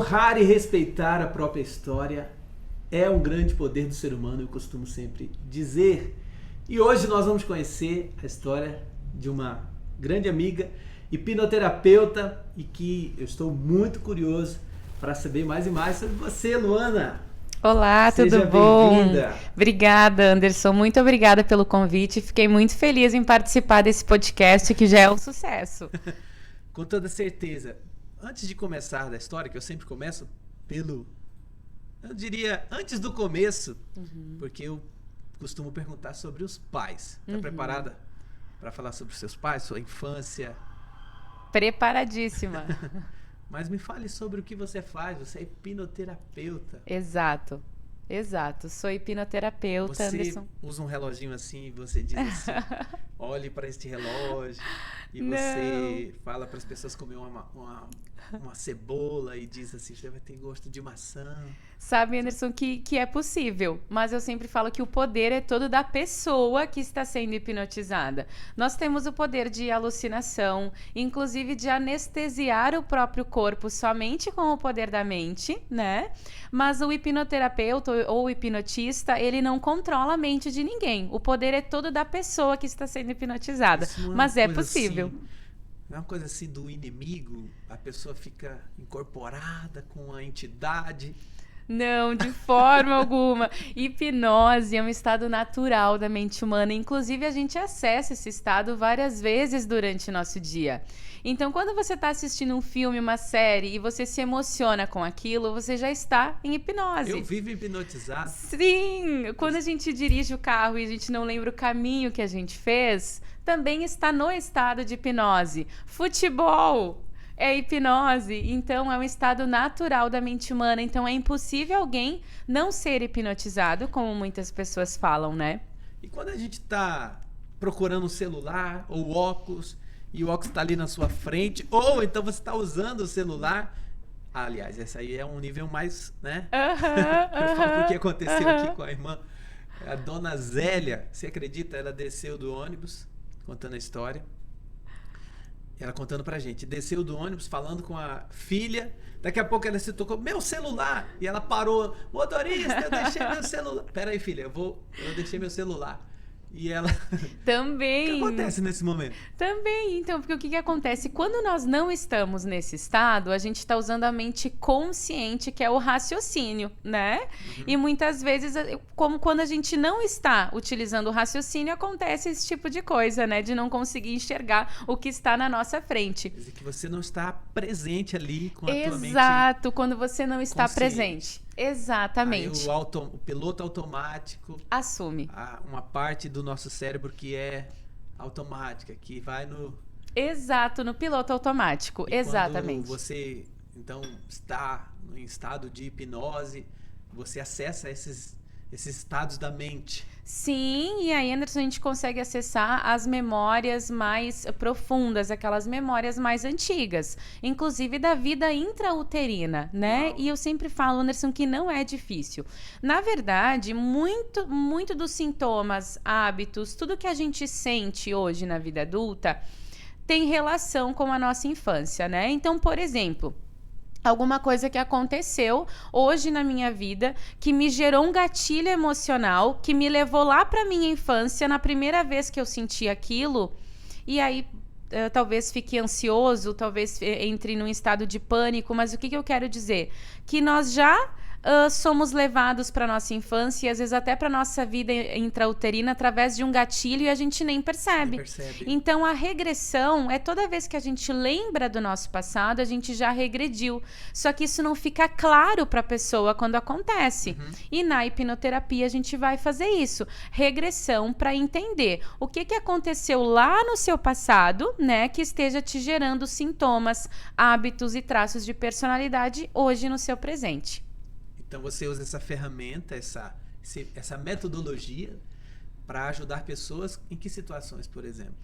Honrar e respeitar a própria história é um grande poder do ser humano, eu costumo sempre dizer. E hoje nós vamos conhecer a história de uma grande amiga, hipnoterapeuta, e que eu estou muito curioso para saber mais e mais sobre você, Luana. Olá, Seja tudo bom? bem-vinda. Obrigada, Anderson. Muito obrigada pelo convite. Fiquei muito feliz em participar desse podcast que já é um sucesso. Com toda certeza. Antes de começar da história, que eu sempre começo eu diria, antes do começo, porque eu costumo perguntar sobre os pais. Está preparada para falar sobre os seus pais, sua infância? Preparadíssima. Mas me fale sobre o que você faz. Você é hipnoterapeuta. Exato, exato. Sou hipnoterapeuta, Você Anderson. usa um reloginho assim e você diz assim, olhe para este relógio, e Não. você fala para as pessoas comer uma cebola e diz assim, você vai ter gosto de maçã. Sabe, Anderson, que é possível, mas eu sempre falo que o poder é todo da pessoa que está sendo hipnotizada. Nós temos o poder de alucinação, inclusive de anestesiar o próprio corpo somente com o poder da mente, né? Mas o hipnoterapeuta ou o hipnotista, ele não controla a mente de ninguém. O poder é todo da pessoa que está sendo hipnotizada, Isso não é uma mas é coisa possível. assim, não é uma coisa assim do inimigo, a pessoa fica incorporada com a entidade. Não, de forma alguma. Hipnose é um estado natural da mente humana. Inclusive, a gente acessa esse estado várias vezes durante o nosso dia. Então, quando você está assistindo um filme, uma série, e você se emociona com aquilo, você já está em Eu hipnose. vivo hipnotizado. Sim! Quando a gente dirige o carro e a gente não lembra o caminho que a gente fez, também está no estado de hipnose. Futebol! É hipnose, então é um estado natural da mente humana, então é impossível alguém não ser hipnotizado, como muitas pessoas falam, né? E quando a gente está procurando um celular ou óculos, e o óculos está ali na sua frente, ou então você está usando o celular. Aliás, essa aí é um nível mais, né? Aham, Eu falo porque aham, aconteceu aqui aham. com a irmã. A dona Zélia, você acredita? Ela desceu do ônibus, contando a história. Ela contando pra gente, desceu do ônibus falando com a filha, daqui a pouco ela se tocou, meu celular! E ela parou, motorista, eu deixei meu celular. Pera aí, filha, eu deixei meu celular. E ela, o que Também. acontece nesse momento? Também, então, porque o que acontece? Quando nós não estamos nesse estado, a gente está usando a mente consciente, que é o raciocínio, né? E muitas vezes, como quando a gente não está utilizando o raciocínio, acontece esse tipo de coisa, né? De não conseguir enxergar o que está na nossa frente. Quer dizer que você não está presente ali com a tua mente Exato, quando você não está consciente. presente. Aí Exatamente. o piloto automático, Assume. uma parte do nosso cérebro que é automática, que vai no. Exato, no piloto automático. E quando Exatamente. você então está em estado de hipnose, você acessa esses estados da mente. Sim, e aí, Anderson, a gente consegue acessar as memórias mais profundas, aquelas memórias mais antigas, inclusive da vida intrauterina, né? Uau. E eu sempre falo, Anderson, que não é difícil. Na verdade, muito dos sintomas, hábitos, tudo que a gente sente hoje na vida adulta tem relação com a nossa infância, né? Então, por exemplo, alguma coisa que aconteceu hoje na minha vida que me gerou um gatilho emocional que me levou lá para minha infância na primeira vez que eu senti aquilo e aí talvez fique ansioso, talvez entre num estado de pânico, mas o que eu quero dizer? Que nós já somos levados para nossa infância e às vezes até para nossa vida intrauterina através de um gatilho e a gente nem Nem percebe. percebe. Então a regressão é toda vez que a gente lembra do nosso passado, a gente já regrediu. Só que isso não fica claro para a pessoa quando acontece. E na hipnoterapia a gente vai fazer isso, regressão para entender o que aconteceu lá no seu passado, né, que esteja te gerando sintomas, hábitos e traços de personalidade hoje no seu presente. Então você usa essa ferramenta, essa metodologia para ajudar pessoas em que situações, por exemplo?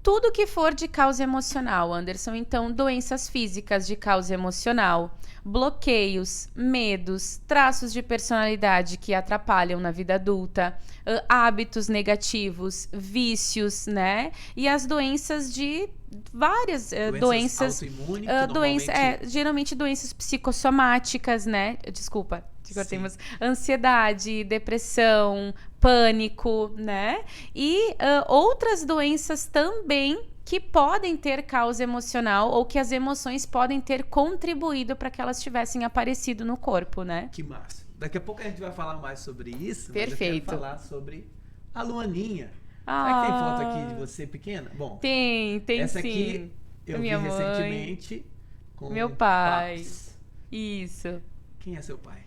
Tudo que for de causa emocional, Anderson. Então, doenças físicas de causa emocional, bloqueios, medos, traços de personalidade que atrapalham na vida adulta, hábitos negativos, vícios, né? E as doenças de várias doenças autoimunes, que normalmente... geralmente doenças psicossomáticas, né? Desculpa, temos ansiedade, depressão, pânico, né? E outras doenças também que podem ter causa emocional ou que as emoções podem ter contribuído para que elas tivessem aparecido no corpo, né? Que massa. Daqui a pouco a gente vai falar mais sobre isso. Perfeito. Mas eu quero falar sobre a Luaninha. Será que tem foto aqui de você pequena? Bom, tem essa sim. aqui eu vi recentemente com meu pai. Paps. Isso. Quem é seu pai?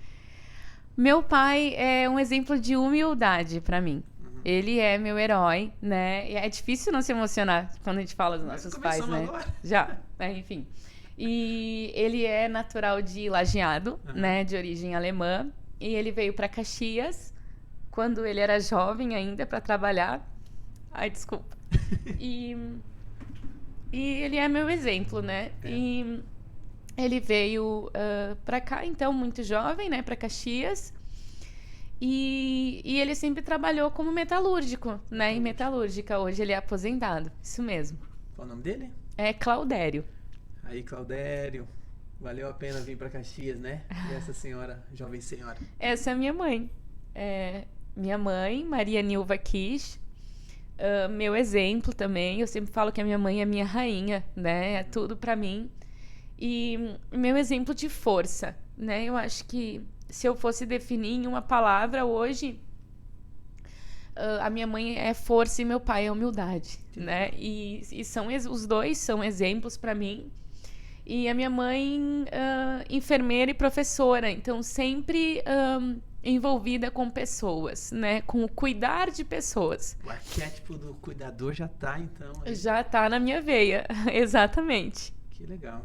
Meu pai é um exemplo de humildade para mim. Ele é meu herói, né? E é difícil não se emocionar quando a gente fala dos nossos pais, né? Agora. Já, enfim. E ele é natural de Lajeado, né? De origem alemã. E ele veio para Caxias quando ele era jovem ainda para trabalhar. Ai, desculpa. E ele é meu exemplo, né? E ele veio para cá, então, muito jovem, né? Para Caxias. E ele sempre trabalhou como metalúrgico, né? Em metalúrgica. Hoje ele é aposentado. Isso mesmo. Qual o nome dele? É Claudério. Aí, Claudério. Valeu a pena vir para Caxias, né? E essa senhora, jovem senhora? Essa é minha mãe. Minha mãe, Maria Nilva Kish. Meu exemplo também. Eu sempre falo que a minha mãe é minha rainha, né? É tudo para mim. E meu exemplo de força, né? Eu acho que se eu fosse definir em uma palavra hoje, a minha mãe é força e meu pai é humildade, né? E os dois são exemplos para mim. E a minha mãe, enfermeira e professora, então sempre envolvida com pessoas, né? Com o cuidar de pessoas. O arquétipo do cuidador já tá, então. Aí. Já tá na minha veia, exatamente. Que legal.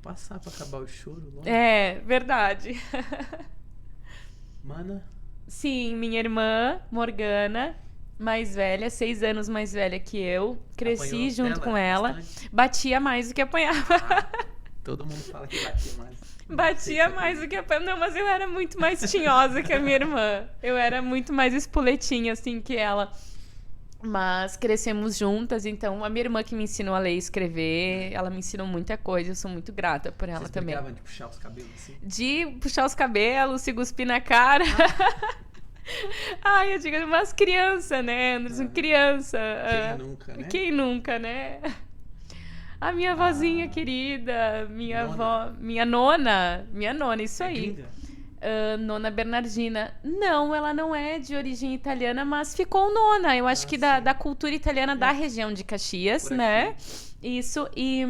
Passar para acabar o choro logo. É, verdade. Mana? Sim, minha irmã, Morgana, mais velha, 6 anos mais velha que eu. Cresci Apanhou junto com ela. bastante? Batia mais do que apanhava. Todo mundo fala que batia mais. Batia mais do que apanhava. Não, mas eu era muito mais tinhosa que a minha irmã. Eu era muito mais espoletinha, assim, que ela. Mas crescemos juntas, então a minha irmã que me ensinou a ler e escrever, ela me ensinou muita coisa, eu sou muito grata por ela também. Vocês brigavam de puxar os cabelos assim? De puxar os cabelos, se cuspir na cara. Ai, eu digo, mas criança, né, Anderson? Criança. Quem nunca, né? Quem nunca, né? A minha avózinha querida, minha avó, minha nona, isso aí. Gringa? Nona Bernardina. Não, ela não é de origem italiana, mas ficou nona. Eu acho que da cultura italiana da região de Caxias, né? Isso, e...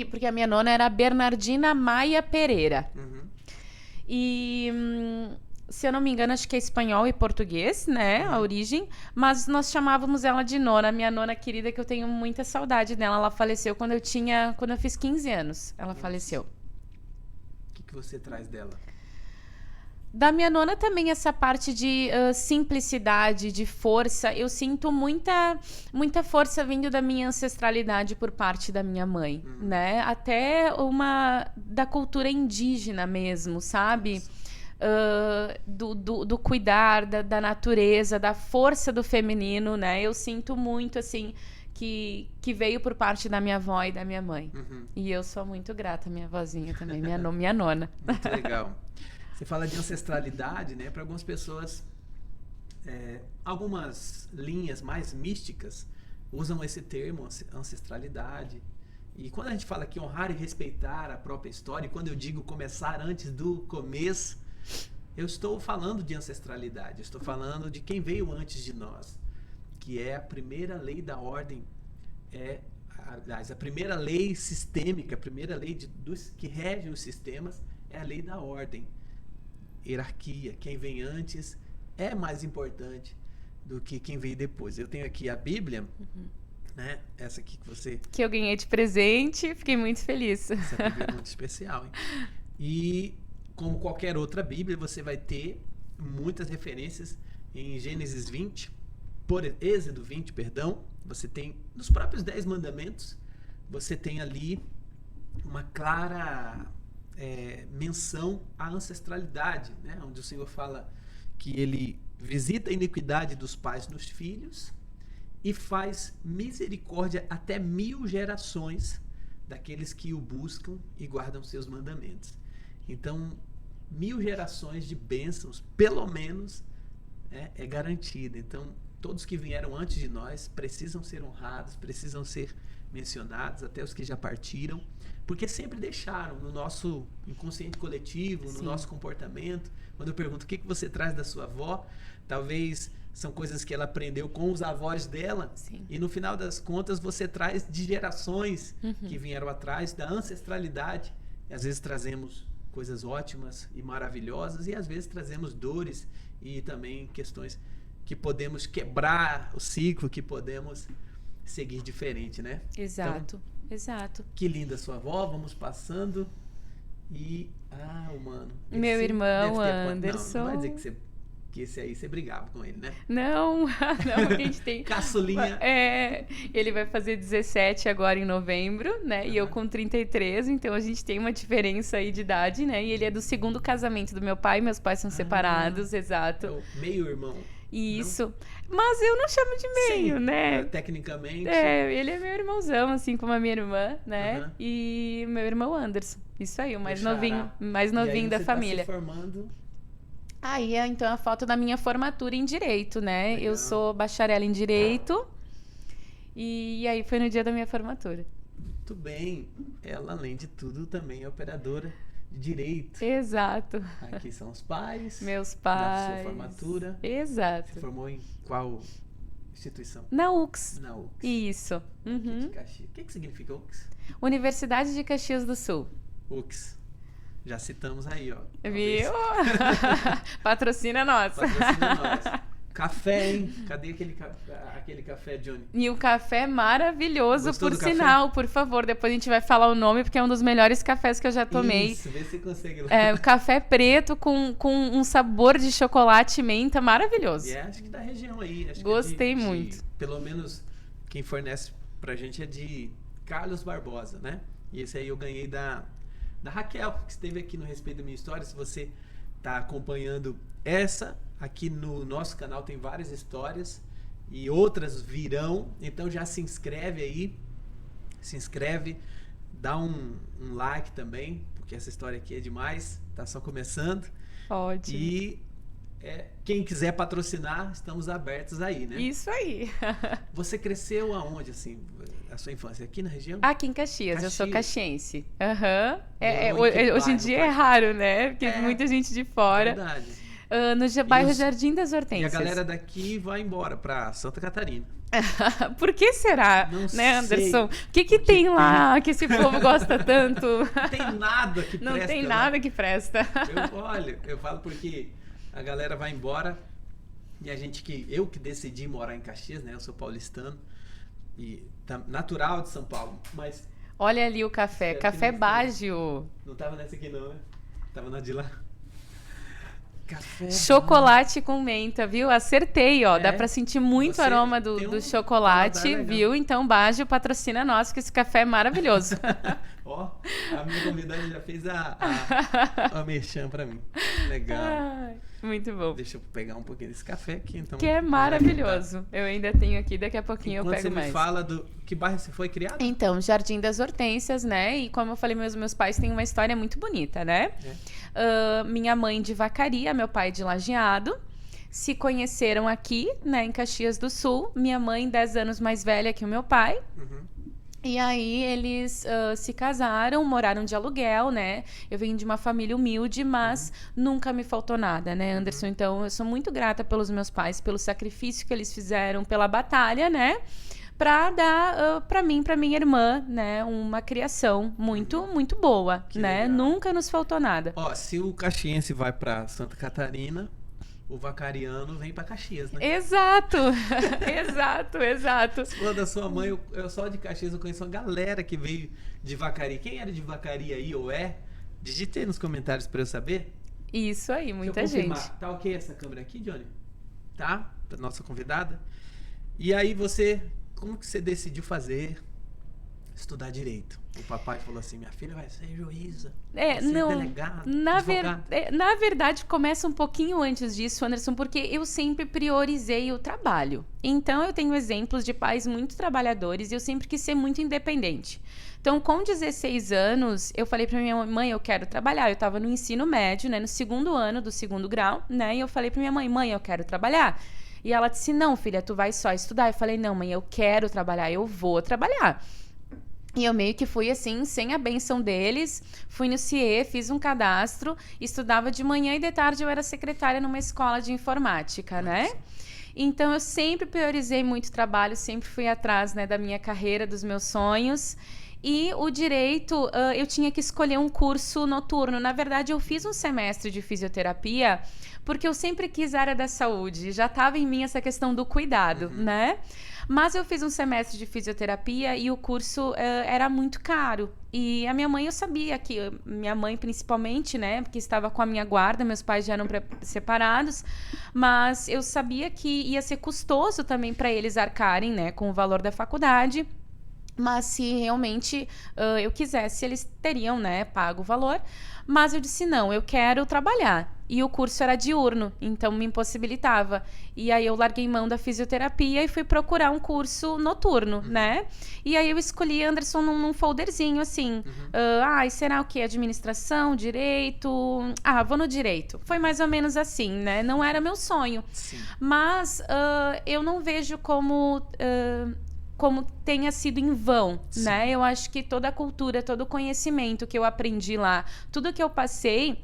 Porque a minha nona era Bernardina Maia Pereira. E... se eu não me engano, acho que é espanhol e português, né? A origem. Mas nós chamávamos ela de nona. Minha nona querida, que eu tenho muita saudade dela. Ela faleceu quando eu fiz 15 anos. Ela faleceu. O que você traz dela? Da minha nona também essa parte de simplicidade, de força. Eu sinto muita força vindo da minha ancestralidade por parte da minha mãe, né? Até da cultura indígena mesmo, sabe? Do cuidar da natureza, da força do feminino, né? Eu sinto muito, assim, que veio por parte da minha avó e da minha mãe. E eu sou muito grata à minha avózinha também, minha nona. Muito legal. Você fala de ancestralidade, né? Para algumas pessoas, algumas linhas mais místicas usam esse termo, ancestralidade. E quando a gente fala que honrar e respeitar a própria história, e quando eu digo começar antes do começo, eu estou falando de ancestralidade, eu estou falando de quem veio antes de nós, que é a primeira lei da ordem, a primeira lei sistêmica, a primeira lei que rege os sistemas é a lei da ordem. Hierarquia, quem vem antes é mais importante do que quem veio depois. Eu tenho aqui a Bíblia, né? Essa aqui que eu ganhei de presente, fiquei muito feliz. Essa Bíblia é muito especial, hein? E como qualquer outra Bíblia, você vai ter muitas referências em Gênesis 20, Êxodo 20, perdão, você tem, nos próprios 10 mandamentos, você tem ali uma clara menção à ancestralidade, né? Onde o Senhor fala que ele visita a iniquidade dos pais nos filhos e faz misericórdia até 1000 gerações daqueles que o buscam e guardam seus mandamentos. Então, 1000 gerações de bênçãos, pelo menos, é garantida. Então, todos que vieram antes de nós precisam ser honrados, precisam ser mencionados, até os que já partiram, porque sempre deixaram no nosso inconsciente coletivo, no nosso comportamento. Quando eu pergunto o que você traz da sua avó, talvez são coisas que ela aprendeu com os avós dela. Sim. E no final das contas você traz de gerações que vieram atrás, da ancestralidade. E às vezes trazemos coisas ótimas e maravilhosas e às vezes trazemos dores e também questões que podemos quebrar o ciclo, que podemos seguir diferente, né? Exato, então, exato. Que linda sua avó, vamos passando. E, mano. Meu irmão, Anderson. Não vai dizer que esse aí você brigava com ele, né? Não, a gente tem... Caçulinha. Ele vai fazer 17 agora em novembro, né? E eu com 33, então a gente tem uma diferença aí de idade, né? E ele é do segundo casamento do meu pai, meus pais são separados, exato. É o meio-irmão. Isso. Não? Mas eu não chamo de meio, né? Tecnicamente. Ele é meu irmãozão, assim como a minha irmã, né? E meu irmão Anderson. Isso aí, o mais novinho da família. Tá se formando. Aí, então, a foto da minha formatura em Direito, né? Legal. Eu sou bacharel em Direito. E aí foi no dia da minha formatura. Muito bem. Ela, além de tudo, também é operadora de Direito. Exato. Aqui são os pais. Meus pais. Na sua formatura. Exato. Você formou em qual instituição? Na UX. Na UX. Isso. Aqui de Caxias. O que significa UX? Universidade de Caxias do Sul. UX. Já citamos aí, ó. Viu? Patrocina nós. Patrocina nós. Café, hein? Cadê aquele café, Johnny? E o café é maravilhoso, Gostou por do café? Sinal. Por favor, depois a gente vai falar o nome, porque é um dos melhores cafés que eu já tomei. Isso, vê se você consegue lá. É, o café preto com um sabor de chocolate e menta maravilhoso. Acho que da região aí. Acho Gostei que muito. Pelo menos quem fornece pra gente é de Carlos Barbosa, né? E esse aí eu ganhei da Raquel, que esteve aqui no Respeito da Minha História. Se você tá acompanhando essa, aqui no nosso canal tem várias histórias e outras virão. Então já se inscreve aí. Se inscreve, dá um like também, porque essa história aqui é demais. Tá só começando. Ótimo. E quem quiser patrocinar, estamos abertos aí, né? Isso aí. Você cresceu aonde, assim, a sua infância? Aqui na região? Aqui em Caxias, eu sou caxiense. Hoje Hoje em dia é raro, né? Porque muita gente de fora. Verdade. No bairro Jardim das Hortênsias. E a galera daqui vai embora pra Santa Catarina. Por que será, Não né, sei. Anderson? O que tem lá que esse povo gosta tanto? Não tem nada que presta. Não tem nada que presta. Eu falo porque a galera vai embora e eu que decidi morar em Caxias, né? Eu sou paulistano e natural de São Paulo, mas... Olha ali o café, café Baggio. Não tava nessa aqui não, né? Tava na de lá. Café Chocolate com menta, viu? Acertei, ó. Dá pra sentir muito o aroma do chocolate, viu? Então, Baggio patrocina nós, que esse café é maravilhoso. Ó, a minha convidada já fez a merchan pra mim. Legal. Ai, muito bom. Deixa eu pegar um pouquinho desse café aqui, então. Que é maravilhoso. Eu ainda tenho aqui, daqui a pouquinho eu pego mais. Você me fala do que bairro você foi criado? Então, Jardim das Hortênsias, né? E como eu falei, meus pais têm uma história muito bonita, né? Minha mãe de Vacaria, meu pai de Lajeado. Se conheceram aqui, né, em Caxias do Sul. Minha mãe, 10 anos mais velha que o meu pai. E aí eles se casaram, moraram de aluguel, né? Eu venho de uma família humilde, mas nunca me faltou nada, né, Anderson? Então, eu sou muito grata pelos meus pais, pelo sacrifício que eles fizeram, pela batalha, né? Pra dar pra mim, pra minha irmã, né, uma criação muito, muito boa, que né? legal. Nunca nos faltou nada. Ó, se o caxiense vai pra Santa Catarina, o vacariano vem pra Caxias, né? Exato, exato. Se for da sua mãe, eu só de Caxias eu conheço uma galera que veio de Vacaria. Quem era de Vacaria aí ou digite aí nos comentários pra eu saber. Isso aí, muita Deixa eu gente. confirmar. Tá ok essa câmera aqui, Johnny? Tá? Pra nossa convidada. E aí como que você decidiu estudar direito? O papai falou assim, minha filha vai ser juíza, vai ser delegada, advogada. Na verdade, começa um pouquinho antes disso, Anderson, porque eu sempre priorizei o trabalho. Então, eu tenho exemplos de pais muito trabalhadores e eu sempre quis ser muito independente. Então, com 16 anos, eu falei para minha mãe, eu quero trabalhar. Eu estava no ensino médio, né, no segundo ano do segundo grau, né, e eu falei para minha mãe, eu quero trabalhar. E ela disse, não, filha, tu vai só estudar. Eu falei, não, mãe, eu quero trabalhar, eu vou trabalhar. E eu meio que fui assim, sem a benção deles, fui no CIE, fiz um cadastro, estudava de manhã e de tarde eu era secretária numa escola de informática, né? Então eu sempre priorizei muito trabalho, sempre fui atrás, né, da minha carreira, dos meus sonhos. E o direito, eu tinha que escolher um curso noturno. Na verdade, eu fiz um semestre de fisioterapia porque eu sempre quis a área da saúde. Já estava em mim essa questão do cuidado, né? Mas eu fiz um semestre de fisioterapia e o curso era muito caro. E a minha mãe, eu sabia que... Minha mãe, principalmente, né? Porque estava com a minha guarda, meus pais já eram separados. Mas eu sabia que ia ser custoso também para eles arcarem, né? Com o valor da faculdade. Mas se realmente eu quisesse, eles teriam, né, pago o valor. Mas eu disse, não, eu quero trabalhar. E o curso era diurno, então me impossibilitava. E aí eu larguei mão da fisioterapia e fui procurar um curso noturno, né? E aí eu escolhi Anderson num folderzinho, assim. Será o quê? Administração, direito? Vou no direito. Foi mais ou menos assim, né? Não era meu sonho. Sim. Mas eu não vejo como tenha sido em vão, Sim. né? Eu acho que toda a cultura, todo o conhecimento que eu aprendi lá, tudo que eu passei,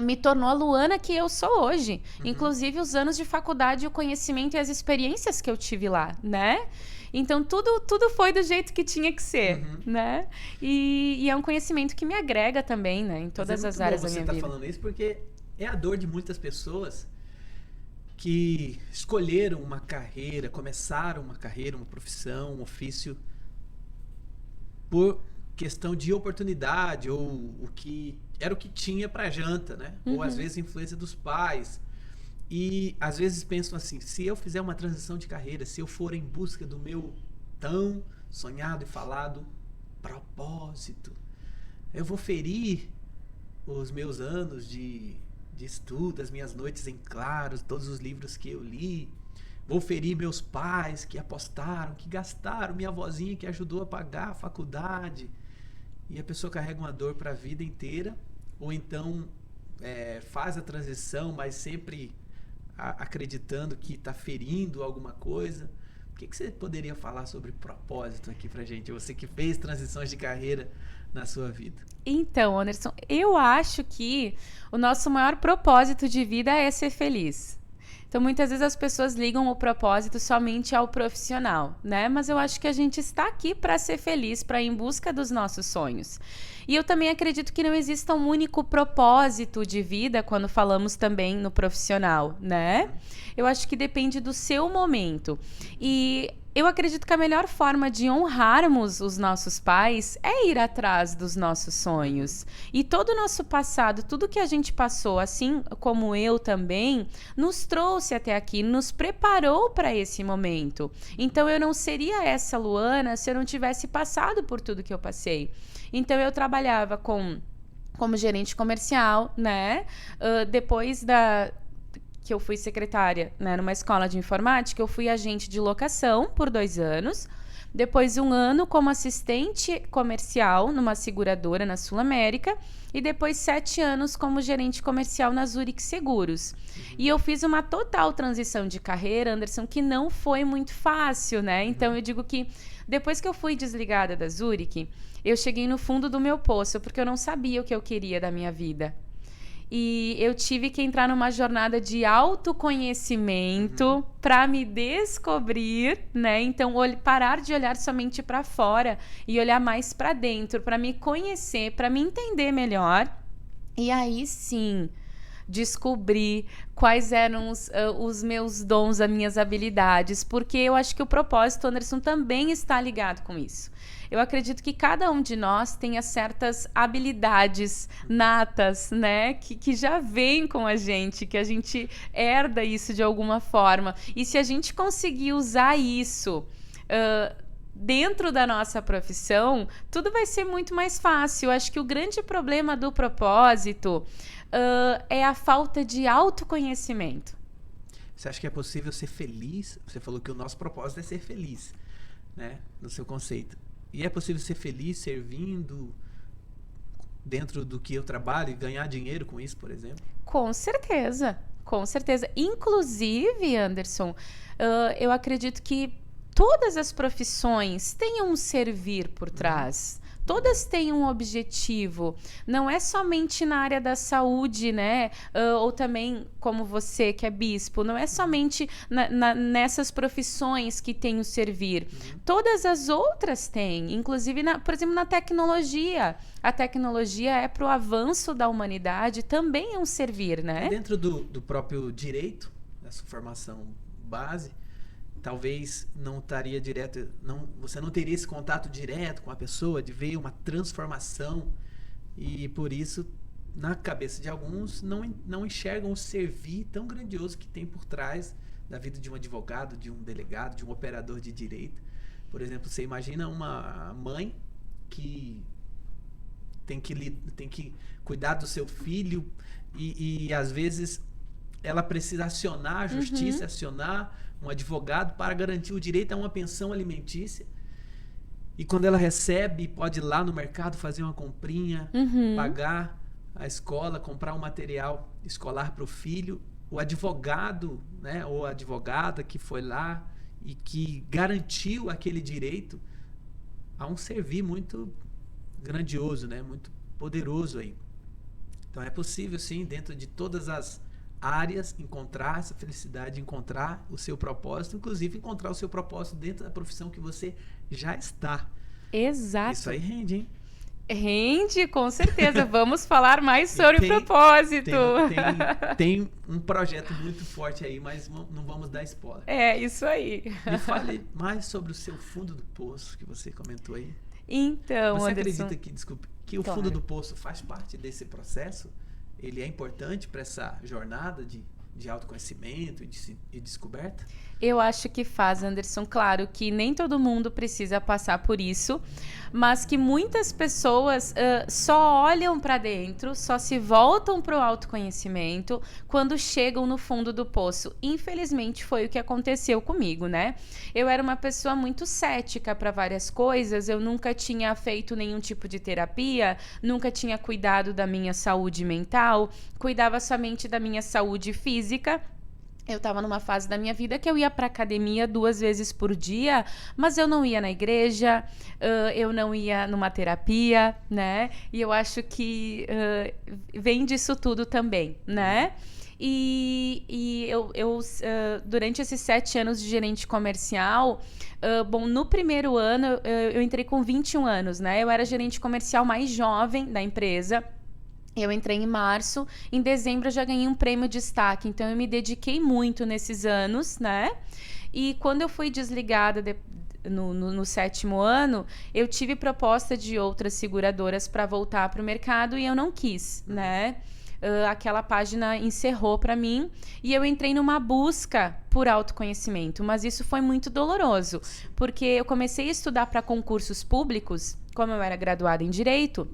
me tornou a Luana que eu sou hoje. Inclusive os anos de faculdade, o conhecimento e as experiências que eu tive lá, né? Então, tudo foi do jeito que tinha que ser, né? E é um conhecimento que me agrega também, né? Em todas as áreas da minha vida. Você tá falando isso porque é a dor de muitas pessoas que escolheram uma carreira, começaram uma carreira, uma profissão, um ofício por questão de oportunidade ou o que tinha para janta, né? Ou às vezes influência dos pais. E às vezes pensam assim, se eu fizer uma transição de carreira, se eu for em busca do meu tão sonhado e falado propósito, eu vou ferir os meus anos de estudo, as minhas noites em claro, todos os livros que eu li. Vou ferir meus pais que apostaram, que gastaram, minha avózinha que ajudou a pagar a faculdade. E a pessoa carrega uma dor para a vida inteira. Ou então faz a transição, mas sempre acreditando que está ferindo alguma coisa. O que você poderia falar sobre propósito aqui pra gente? Você que fez transições de carreira na sua vida. Então, Anderson, eu acho que o nosso maior propósito de vida é ser feliz. Então, muitas vezes as pessoas ligam o propósito somente ao profissional, né? Mas eu acho que a gente está aqui para ser feliz, para ir em busca dos nossos sonhos. E eu também acredito que não exista um único propósito de vida quando falamos também no profissional, né? Eu acho que depende do seu momento. E eu acredito que a melhor forma de honrarmos os nossos pais é ir atrás dos nossos sonhos. E todo o nosso passado, tudo que a gente passou, assim como eu também, nos trouxe até aqui, nos preparou para esse momento. Então eu não seria essa Luana se eu não tivesse passado por tudo que eu passei. Então eu trabalhava como gerente comercial, né? Depois que eu fui secretária, né, numa escola de informática, eu fui agente de locação por 2 anos. Depois 1 ano como assistente comercial numa seguradora na Sul América. E depois 7 anos como gerente comercial na Zurich Seguros. E eu fiz uma total transição de carreira, Anderson, que não foi muito fácil, né? Então eu digo que depois que eu fui desligada da Zurich, eu cheguei no fundo do meu poço, porque eu não sabia o que eu queria da minha vida. E eu tive que entrar numa jornada de autoconhecimento para me descobrir, né? Então, parar de olhar somente para fora e olhar mais para dentro, para me conhecer, para me entender melhor. E aí sim, descobrir quais eram os meus dons, as minhas habilidades, porque eu acho que o propósito, Anderson, também está ligado com isso. eu acredito que cada um de nós tenha certas habilidades natas, né? Que já vem com a gente, que a gente herda isso de alguma forma. E se a gente conseguir usar isso dentro da nossa profissão, tudo vai ser muito mais fácil. Eu acho que o grande problema do propósito é a falta de autoconhecimento. Você acha que é possível ser feliz? Você falou que o nosso propósito é ser feliz, né? No seu conceito. E é possível ser feliz servindo dentro do que eu trabalho e ganhar dinheiro com isso, por exemplo? Com certeza, com certeza. Inclusive, Anderson, eu acredito que todas as profissões têm um servir por trás. Todas têm um objetivo. Não é somente na área da saúde, né? Ou também, como você, que é bispo, não é somente nessas profissões que tem o servir. Todas as outras têm. Inclusive, por exemplo, na tecnologia. A tecnologia é para o avanço da humanidade, também é um servir, né? Dentro do próprio direito, da sua formação base, talvez não estaria direto, você não teria esse contato direto com a pessoa, de ver uma transformação, e por isso, na cabeça de alguns, não enxergam o servir tão grandioso que tem por trás da vida de um advogado, de um delegado, de um operador de direito. Por exemplo, você imagina uma mãe que tem que cuidar do seu filho e às vezes ela precisa acionar a justiça, acionar um advogado para garantir o direito a uma pensão alimentícia. E quando ela recebe, pode ir lá no mercado fazer uma comprinha, pagar a escola, comprar um material escolar para o filho. O advogado, né, ou a advogada que foi lá e que garantiu aquele direito a um servir muito grandioso, né, muito poderoso aí. Então é possível, sim, dentro de todas as áreas, encontrar essa felicidade, encontrar o seu propósito, inclusive encontrar o seu propósito dentro da profissão que você já está. Exato. Isso aí rende, hein? Rende, com certeza. Vamos falar mais sobre propósito. Tem um projeto muito forte aí, mas não vamos dar spoiler. É, isso aí. Me fale mais sobre o seu fundo do poço que você comentou aí. Então, você Anderson, acredita que o fundo do poço faz parte desse processo? Ele é importante para essa jornada de autoconhecimento e de descoberta? Eu acho que faz, Anderson. Claro que nem todo mundo precisa passar por isso, mas que muitas pessoas só olham para dentro, só se voltam para o autoconhecimento quando chegam no fundo do poço. Infelizmente, foi o que aconteceu comigo, né? Eu era uma pessoa muito cética para várias coisas, eu nunca tinha feito nenhum tipo de terapia, nunca tinha cuidado da minha saúde mental, cuidava somente da minha saúde física. Eu estava numa fase da minha vida que eu ia para academia 2 vezes por dia, mas eu não ia na igreja, eu não ia numa terapia, né? E eu acho que vem disso tudo também, né? E eu durante esses 7 anos de gerente comercial, bom, no primeiro ano eu entrei com 21 anos, né? Eu era gerente comercial mais jovem da empresa. Eu entrei em março, em dezembro eu já ganhei um prêmio de destaque, então eu me dediquei muito nesses anos, né? E quando eu fui desligada no 7º ano, eu tive proposta de outras seguradoras para voltar para o mercado e eu não quis, né? Aquela página encerrou para mim e eu entrei numa busca por autoconhecimento, mas isso foi muito doloroso, porque eu comecei a estudar para concursos públicos, como eu era graduada em Direito.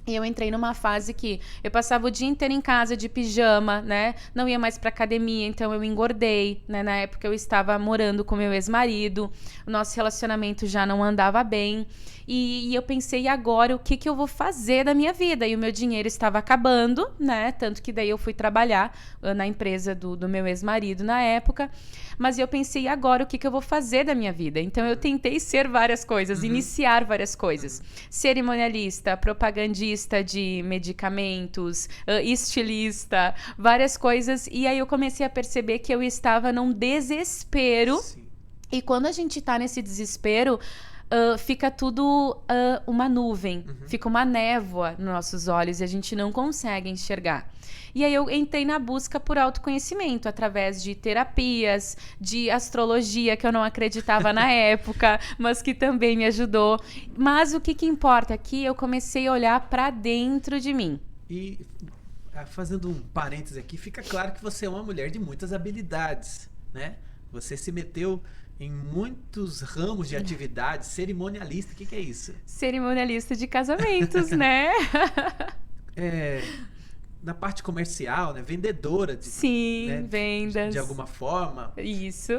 E eu entrei numa fase que eu passava o dia inteiro em casa de pijama, né? Não ia mais pra academia, então eu engordei, né? Na época eu estava morando com meu ex-marido, o nosso relacionamento já não andava bem. E eu pensei, e agora, o que eu vou fazer da minha vida? E o meu dinheiro estava acabando, né? Tanto que daí eu fui trabalhar na empresa do meu ex-marido na época. Mas eu pensei, e agora, o que eu vou fazer da minha vida? Então eu tentei ser várias coisas, iniciar várias coisas. Cerimonialista, propagandista de medicamentos, estilista, várias coisas. E aí eu comecei a perceber que eu estava num desespero. Sim. E quando a gente tá nesse desespero, fica tudo uma nuvem, fica uma névoa nos nossos olhos e a gente não consegue enxergar. E aí eu entrei na busca por autoconhecimento, através de terapias, de astrologia, que eu não acreditava na época, mas que também me ajudou. Mas o que importa aqui, eu comecei a olhar para dentro de mim. E, fazendo um parêntese aqui, fica claro que você é uma mulher de muitas habilidades, né? Você se meteu em muitos ramos de atividades. Cerimonialista, o que é isso? Cerimonialista de casamentos, né? Na parte comercial, né? Vendedora. Sim, né? vendas. De alguma forma. Isso.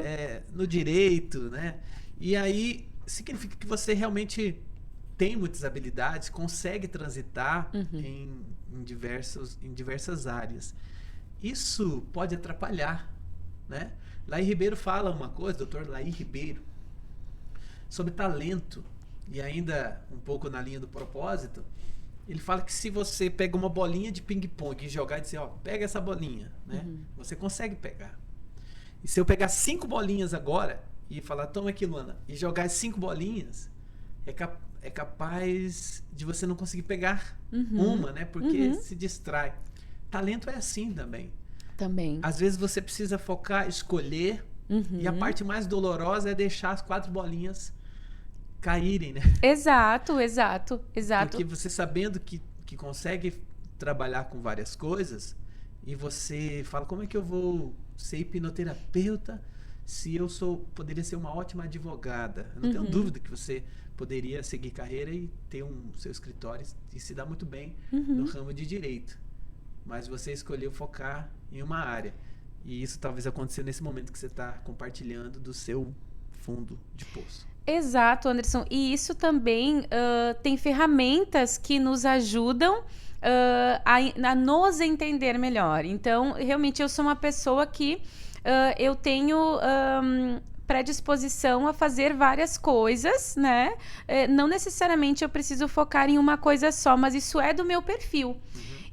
No direito, né? E aí, significa que você realmente tem muitas habilidades, consegue transitar em diversas áreas. Isso pode atrapalhar, né? Laí Ribeiro fala uma coisa, doutor Laí Ribeiro, sobre talento, e ainda um pouco na linha do propósito. Ele fala que se você pega uma bolinha de ping-pong e jogar e dizer, ó, pega essa bolinha, né? Você consegue pegar. E se eu pegar 5 bolinhas agora e falar, toma aqui, Luana, e jogar as 5 bolinhas, é capaz de você não conseguir pegar uma, né? Porque se distrai. Talento é assim também. Às vezes você precisa focar, escolher, e a parte mais dolorosa é deixar as 4 bolinhas caírem, né? Exato. Porque você sabendo que consegue trabalhar com várias coisas, e você fala, como é que eu vou ser hipnoterapeuta se eu poderia ser uma ótima advogada? Eu não tenho dúvida que você poderia seguir carreira e ter seu escritório e se dar muito bem no ramo de direito. Mas você escolheu focar em uma área. E isso talvez aconteceu nesse momento que você está compartilhando do seu fundo de poço. Exato, Anderson. E isso também tem ferramentas que nos ajudam a nos entender melhor. Então, realmente, eu sou uma pessoa que eu tenho predisposição a fazer várias coisas, né? Não necessariamente eu preciso focar em uma coisa só, mas isso é do meu perfil.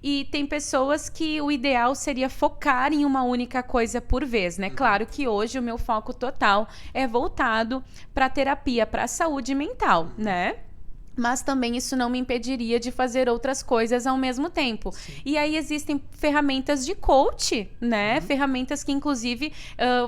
E tem pessoas que o ideal seria focar em uma única coisa por vez, né? Claro que hoje o meu foco total é voltado para a terapia, para a saúde mental, né? Mas também isso não me impediria de fazer outras coisas ao mesmo tempo. Sim. E aí existem ferramentas de coach, né? Ferramentas que, inclusive,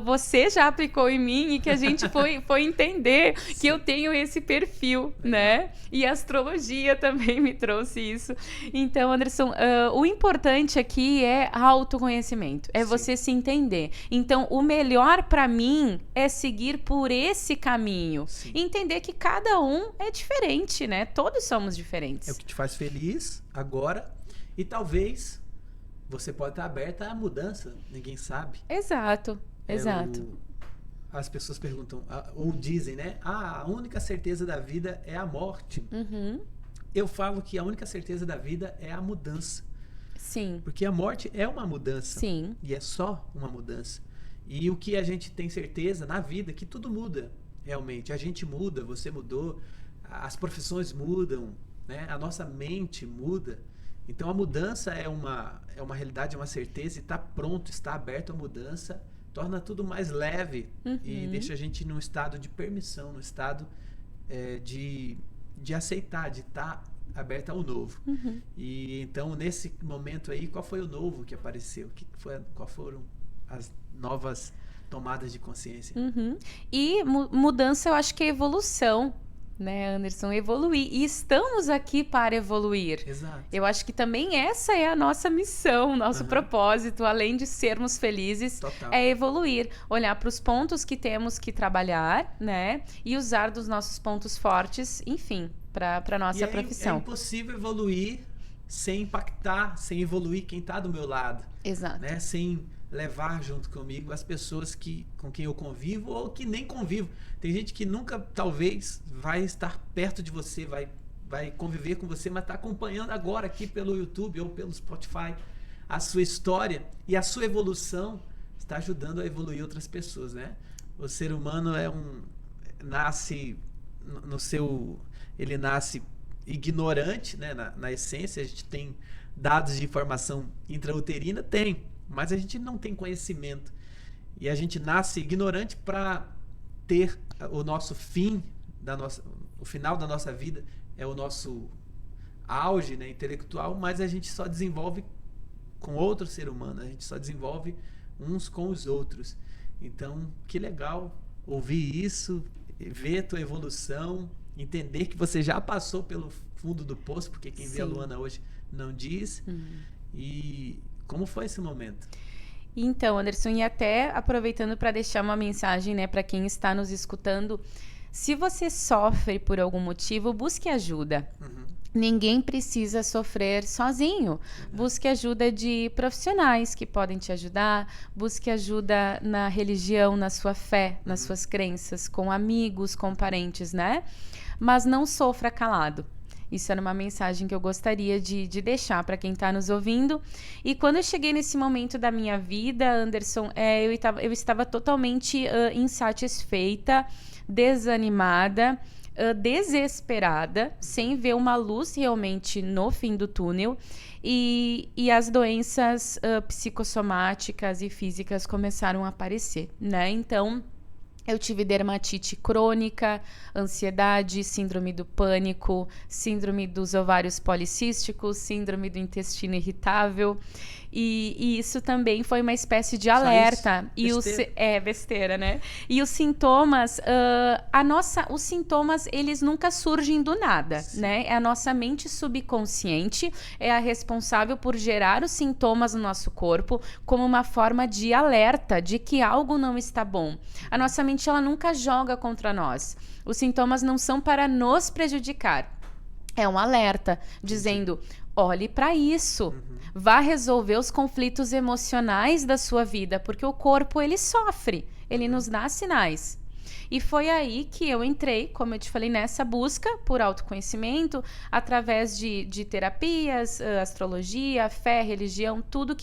você já aplicou em mim e que a gente foi entender que eu tenho esse perfil, né? E a astrologia também me trouxe isso. Então, Anderson, o importante aqui é autoconhecimento, é você se entender. Então, o melhor para mim é seguir por esse caminho. Sim. E entender que cada um é diferente, né? Todos somos diferentes. É o que te faz feliz agora e talvez você pode estar aberta à mudança, ninguém sabe. Exato. As pessoas perguntam, ou dizem, né? A única certeza da vida é a morte. Eu falo que a única certeza da vida é a mudança. Sim. Porque a morte é uma mudança. Sim. E é só uma mudança. E o que a gente tem certeza na vida é que tudo muda, realmente. A gente muda, você mudou, as profissões mudam, né? A nossa mente muda. Então a mudança é uma realidade, é uma certeza, e está pronto, está aberto à mudança, torna tudo mais leve e deixa a gente num estado de permissão, num estado de aceitar, de estar aberta ao novo. E então, nesse momento aí, qual foi o novo que apareceu? Qual foram as novas tomadas de consciência? E mudança, eu acho que é evolução, né, Anderson? Evoluir. E estamos aqui para evoluir. Exato. Eu acho que também essa é a nossa missão, nosso propósito, além de sermos felizes, é evoluir. Olhar para os pontos que temos que trabalhar, né? E usar dos nossos pontos fortes, enfim, para a nossa profissão. É impossível evoluir sem impactar, sem evoluir quem está do meu lado. Exato. Né? Sem levar junto comigo as pessoas com quem eu convivo ou que nem convivo. Tem gente que nunca, talvez, vai estar perto de você, vai conviver com você, mas está acompanhando agora aqui pelo YouTube ou pelo Spotify a sua história, e a sua evolução está ajudando a evoluir outras pessoas, né? O ser humano nasce ele nasce ignorante, né? Na essência. A gente tem dados de informação intrauterina? Tem, mas a gente não tem conhecimento. E a gente nasce ignorante para ter o nosso fim, o final da nossa vida é o nosso auge, né, intelectual, mas a gente só desenvolve com outro ser humano, a gente só desenvolve uns com os outros. Então, que legal ouvir isso, ver a tua evolução, entender que você já passou pelo fundo do poço, porque quem vê a Luana hoje não diz. E como foi esse momento? Então, Anderson, e até aproveitando para deixar uma mensagem, né, para quem está nos escutando, se você sofre por algum motivo, busque ajuda. Ninguém precisa sofrer sozinho. Busque ajuda de profissionais que podem te ajudar. Busque ajuda na religião, na sua fé, nas suas crenças, com amigos, com parentes, né? Mas não sofra calado. Isso era uma mensagem que eu gostaria de deixar para quem está nos ouvindo. E quando eu cheguei nesse momento da minha vida, Anderson, eu estava totalmente insatisfeita, desanimada, desesperada, sem ver uma luz realmente no fim do túnel, e as doenças psicossomáticas e físicas começaram a aparecer, né? Então, eu tive dermatite crônica, ansiedade, síndrome do pânico, síndrome dos ovários policísticos, síndrome do intestino irritável. E isso também foi uma espécie de alerta. Besteira, né? E os sintomas, os sintomas, eles nunca surgem do nada, né? É a nossa mente subconsciente, é a responsável por gerar os sintomas no nosso corpo como uma forma de alerta de que algo não está bom. A nossa mente, ela nunca joga contra nós. Os sintomas não são para nos prejudicar. É um alerta dizendo: olhe para isso, vá resolver os conflitos emocionais da sua vida, porque o corpo, ele sofre, ele nos dá sinais. E foi aí que eu entrei, como eu te falei, nessa busca por autoconhecimento, através de terapias, astrologia, fé, religião, tudo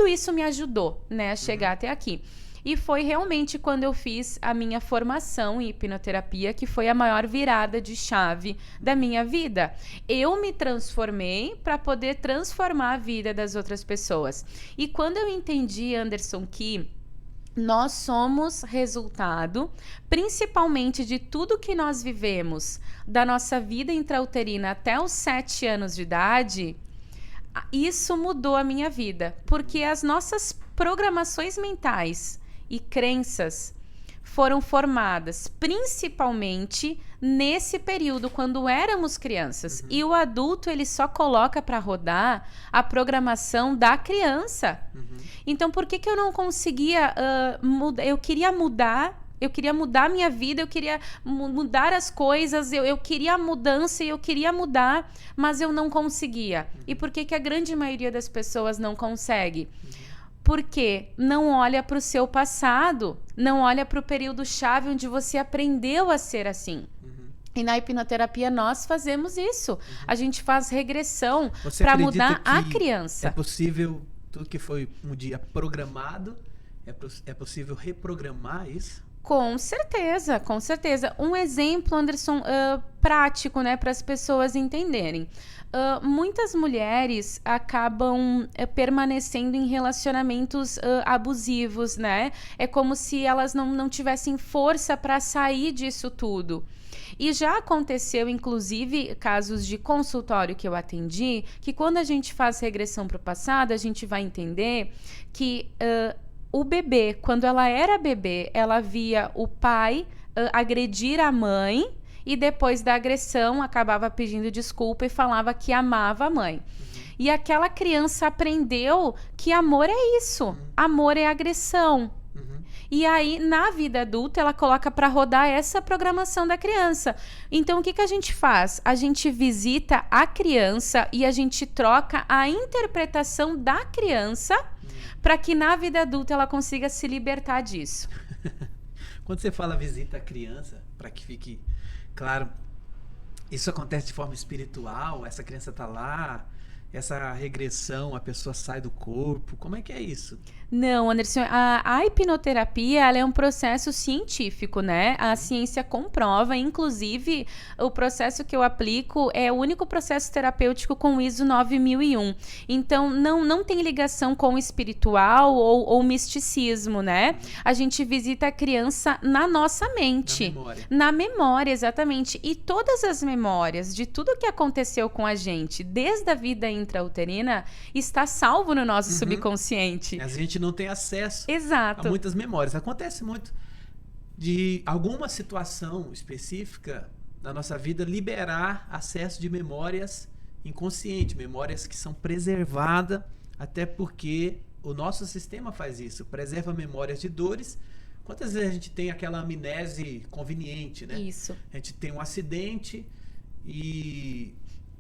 isso me ajudou, né, a chegar até aqui. E foi realmente quando eu fiz a minha formação em hipnoterapia que foi a maior virada de chave da minha vida. Eu me transformei para poder transformar a vida das outras pessoas. E quando eu entendi, Anderson, que nós somos resultado, principalmente de tudo que nós vivemos, da nossa vida intrauterina até os 7 anos de idade, isso mudou a minha vida. Porque as nossas programações mentais e crenças foram formadas principalmente nesse período, quando éramos crianças. E o adulto, ele só coloca para rodar a programação da criança. Então, por que eu não conseguia mudar? Eu queria mudar a minha vida, eu queria mudar as coisas, eu queria a mudança e eu queria mudar, mas eu não conseguia. E por que a grande maioria das pessoas não consegue? Porque não olha para o seu passado, não olha para o período-chave onde você aprendeu a ser assim. E na hipnoterapia nós fazemos isso. A gente faz regressão para mudar a criança. É possível, tudo que foi um dia programado, é possível reprogramar isso? Com certeza, com certeza. Um exemplo, Anderson, prático, né, para as pessoas entenderem. Muitas mulheres acabam permanecendo em relacionamentos abusivos, né? É como se elas não tivessem força para sair disso tudo. E já aconteceu, inclusive, casos de consultório que eu atendi, que quando a gente faz regressão para o passado, a gente vai entender que o bebê, quando ela era bebê, ela via o pai agredir a mãe e depois da agressão acabava pedindo desculpa e falava que amava a mãe. E aquela criança aprendeu que amor é isso, amor é agressão. E aí, na vida adulta, ela coloca para rodar essa programação da criança. Então, o que a gente faz? A gente visita a criança e a gente troca a interpretação da criança para que na vida adulta ela consiga se libertar disso. Quando você fala visita a criança, para que fique claro, isso acontece de forma espiritual? Essa criança está lá essa regressão, a pessoa sai do corpo? Como é que é isso? Não, Anderson, a hipnoterapia, ela é um processo científico, né? A ciência comprova, inclusive, o processo que eu aplico é o único processo terapêutico com o ISO 9001. Então, não tem ligação com o espiritual ou misticismo, né? A gente visita a criança na nossa mente. Na memória. Na memória, exatamente. E todas as memórias de tudo que aconteceu com a gente, desde a vida intrauterina, está salvo no nosso subconsciente. A gente não tem acesso Exato. a muitas memórias. Acontece muito de alguma situação específica da nossa vida liberar acesso de memórias inconscientes, memórias que são preservadas, até porque o nosso sistema faz isso, preserva memórias de dores. Quantas vezes a gente tem aquela amnésia conveniente, né? Isso. A gente tem um acidente e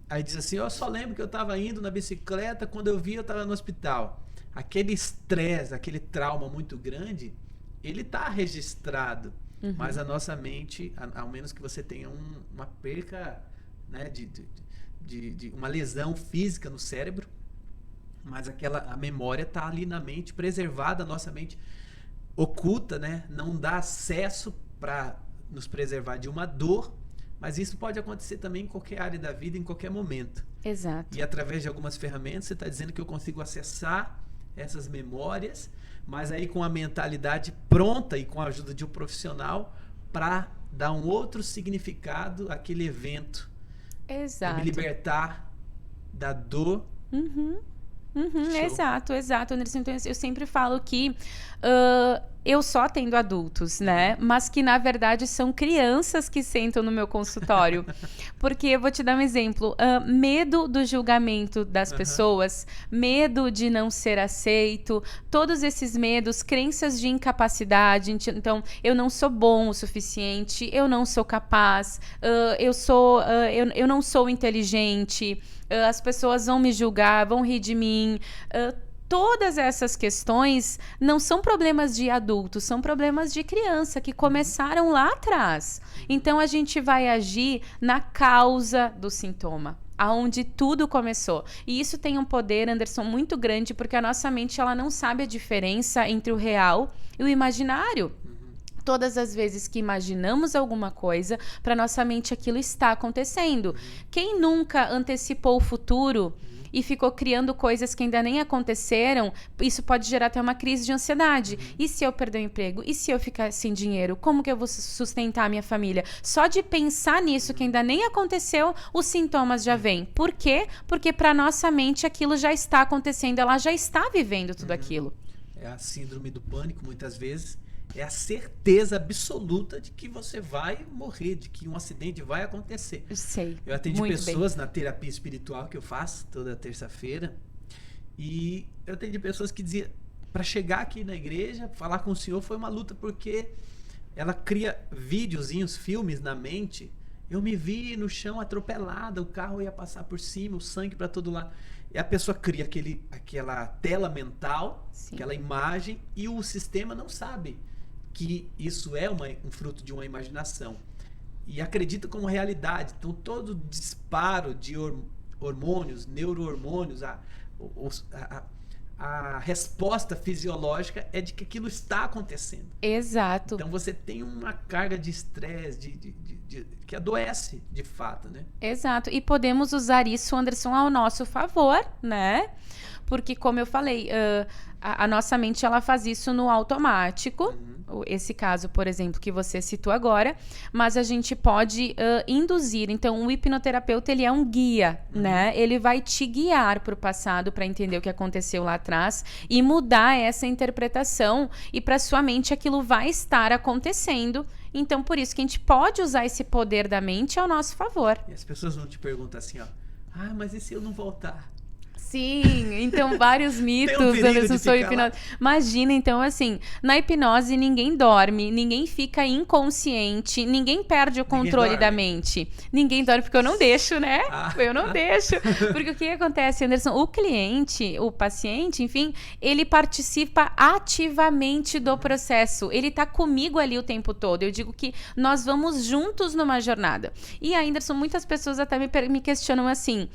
aí diz assim, eu só lembro que eu estava indo na bicicleta, quando eu vi eu estava no hospital. Aquele estresse, aquele trauma muito grande, ele está registrado, mas a nossa mente, ao menos que você tenha uma perca, né, de uma lesão física no cérebro, mas a memória está ali na mente, preservada, a nossa mente oculta, né, não dá acesso para nos preservar de uma dor, mas isso pode acontecer também em qualquer área da vida, em qualquer momento. Exato. E através de algumas ferramentas, você está dizendo que eu consigo acessar essas memórias, mas aí com a mentalidade pronta e com a ajuda de um profissional para dar um outro significado àquele evento. Exato. Me libertar da dor. Exato, Anderson. Então, eu sempre falo que eu só atendo adultos, né? Mas que, na verdade, são crianças que sentam no meu consultório. Porque eu vou te dar um exemplo. Medo do julgamento das pessoas, medo de não ser aceito, todos esses medos, crenças de incapacidade. Então, eu não sou bom o suficiente, eu não sou capaz, eu não sou inteligente, as pessoas vão me julgar, vão rir de mim. Todas essas questões não são problemas de adultos, são problemas de criança que começaram lá atrás. Então, a gente vai agir na causa do sintoma, aonde tudo começou. E isso tem um poder, Anderson, muito grande, porque a nossa mente ela não sabe a diferença entre o real e o imaginário. Todas as vezes que imaginamos alguma coisa, para nossa mente aquilo está acontecendo. Quem nunca antecipou o futuro e ficou criando coisas que ainda nem aconteceram, isso pode gerar até uma crise de ansiedade. E se eu perder o emprego? E se eu ficar sem dinheiro? Como que eu vou sustentar a minha família? Só de pensar nisso que ainda nem aconteceu, os sintomas já vêm. Por quê? Porque para nossa mente aquilo já está acontecendo, ela já está vivendo tudo aquilo. É a síndrome do pânico, muitas vezes. É a certeza absoluta de que você vai morrer, de que um acidente vai acontecer. Eu sei. Eu atendi muito pessoas bem. na terapia espiritual que eu faço toda terça-feira. E eu atendi pessoas que diziam, para chegar aqui na igreja, falar com o senhor foi uma luta, porque ela cria videozinhos, filmes na mente. Eu me vi no chão atropelada, o carro ia passar por cima, o sangue para todo lado. E a pessoa cria aquela tela mental, Sim. aquela imagem, e o sistema não sabe que isso é um fruto de uma imaginação. E acredita como realidade. Então, todo disparo de hormônios, neurohormônios, a resposta fisiológica é de que aquilo está acontecendo. Exato. Então, você tem uma carga de estresse, que adoece, de fato, né? Exato. E podemos usar isso, Anderson, ao nosso favor, né? Porque, como eu falei, a nossa mente ela faz isso no automático. Esse caso, por exemplo, que você citou agora. Mas a gente pode induzir. Então, o hipnoterapeuta, ele é um guia, né? Ele vai te guiar para o passado para entender o que aconteceu lá atrás e mudar essa interpretação. E para sua mente, aquilo vai estar acontecendo. Então, por isso que a gente pode usar esse poder da mente ao nosso favor. E as pessoas vão te perguntar assim, ó. Ah, mas e se eu não voltar? Sim, então vários mitos, Anderson, sobre hipnose. Imagina, então, assim, na hipnose ninguém dorme, ninguém fica inconsciente, ninguém perde o controle da mente. Ninguém dorme, porque eu não deixo, né? Eu não deixo. Porque o que acontece, Anderson? O cliente, o paciente, enfim, ele participa ativamente do processo. Ele tá comigo ali o tempo todo. Eu digo que nós vamos juntos numa jornada. E aí, Anderson, muitas pessoas até me questionam assim,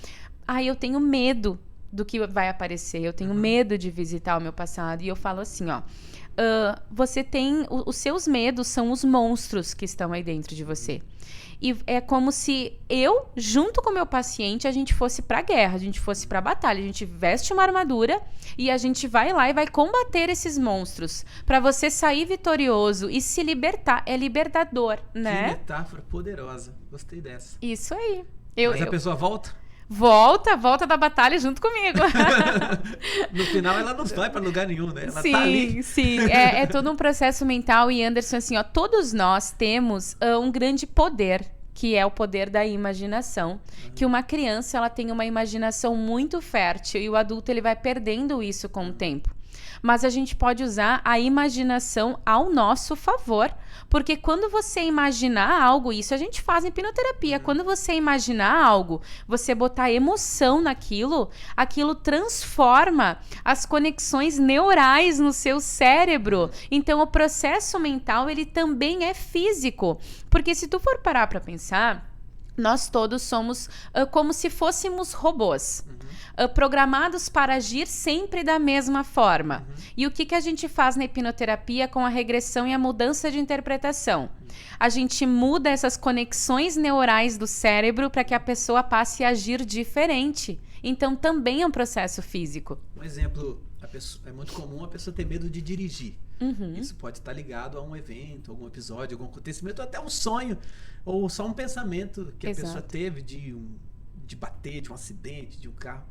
eu tenho medo do que vai aparecer, eu tenho medo de visitar o meu passado. E eu falo assim, ó, você tem... Os seus medos são os monstros que estão aí dentro de você. E é como se eu, junto com o meu paciente, a gente fosse pra guerra, a gente fosse pra batalha. A gente veste uma armadura e a gente vai lá e vai combater esses monstros. Pra você sair vitorioso e se libertar. É libertador, né? Que metáfora poderosa. Gostei dessa. Isso aí. Mas a pessoa volta? Volta da batalha junto comigo. No final ela não vai pra lugar nenhum, né? Ela sim, tá ali. Sim. É todo um processo mental. E Anderson, assim, ó, todos nós temos um grande poder, que é o poder da imaginação. Que uma criança, ela tem uma imaginação muito fértil e o adulto, ele vai perdendo isso com o tempo. Mas a gente pode usar a imaginação ao nosso favor, porque quando você imaginar algo, isso a gente faz em hipnoterapia, quando você imaginar algo, você botar emoção naquilo, aquilo transforma as conexões neurais no seu cérebro. Então o processo mental, ele também é físico, porque se tu for parar para pensar, nós todos somos como se fôssemos robôs. Programados para agir sempre da mesma forma. E o que a gente faz na hipnoterapia com a regressão e a mudança de interpretação? A gente muda essas conexões neurais do cérebro para que a pessoa passe a agir diferente. Então, também é um processo físico. Um exemplo, é muito comum a pessoa ter medo de dirigir. Isso pode estar ligado a um evento, algum episódio, algum acontecimento, ou até um sonho, ou só um pensamento que a pessoa teve de bater, de um acidente, de um carro.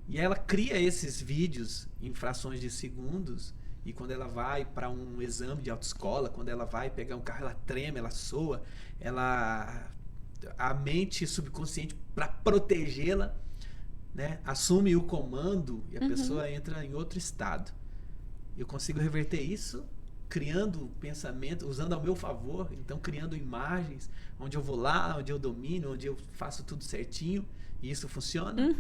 E ela cria esses vídeos em frações de segundos, e quando ela vai para um exame de autoescola, quando ela vai pegar um carro, ela treme, ela soa, a mente subconsciente, para protegê-la, né, assume o comando e a pessoa entra em outro estado. Eu consigo reverter isso criando pensamento, usando ao meu favor, então criando imagens, onde eu vou lá, onde eu domino, onde eu faço tudo certinho. E isso funciona?